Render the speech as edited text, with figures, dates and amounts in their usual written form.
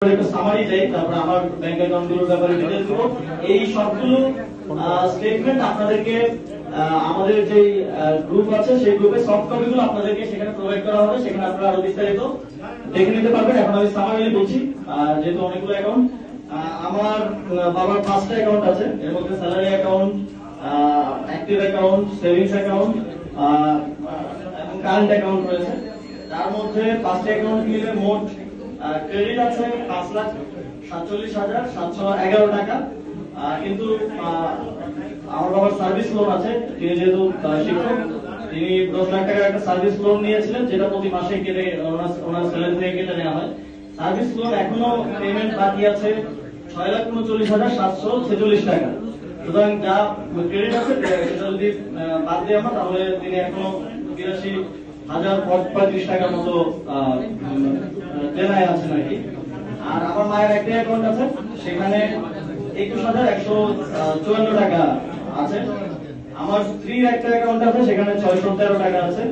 একটা সামারি চাই, তারপর আমার ব্যাংক অ্যাকাউন্টগুলোর ব্যাপারে ডিটেইলস দিব। এই সবগুলো স্টেটমেন্ট আপনাদেরকে আমাদের যে গ্রুপ আছে সেই গ্রুপে সফট কপিগুলো আপনাদেরকে সেখানে প্রোভাইড করা হবে, সেখানে আপনারা আরো বিস্তারিত দেখে নিতে পারবেন। এখন আমি সামারি বলছি, যেহেতু অনেকগুলো অ্যাকাউন্ট। আমার বাবার 5টা অ্যাকাউন্ট আছে, এর মধ্যে salary account, active account, savings account এবং কারেন্ট অ্যাকাউন্ট রয়েছে। তার মধ্যে 5টা অ্যাকাউন্ট মিলে মোট ক্রেডিট আছে 5,47,711 টাকা। কিন্তু আমার বাবার সার্ভিস লোন আছে, তিনি যেহেতু শিক্ষক, তিনি 10 লাখ টাকার একটা সার্ভিস লোন নিয়েছিলেন, যেটা প্রতি মাসে কেটে ওনার স্যালারি থেকে কেটে নেওয়া হয়। সার্ভিস লোন এখনো পেমেন্ট বাকি আছে 6,39,746 টাকা। সুতরাং যা ক্রেডিট আছে সেটা যদি বাদ দিয়ে আমরা, তাহলে তিনি এখনো 82,035 টাকার মতো দেনায় আছেন আর কি। আর আমার মায়ের একটা অ্যাকাউন্ট আছে, সেখানে 21,154 টাকা আছে। আমার স্ত্রীর একটা অ্যাকাউন্ট আছে, সেখানে 613 টাকা আছে।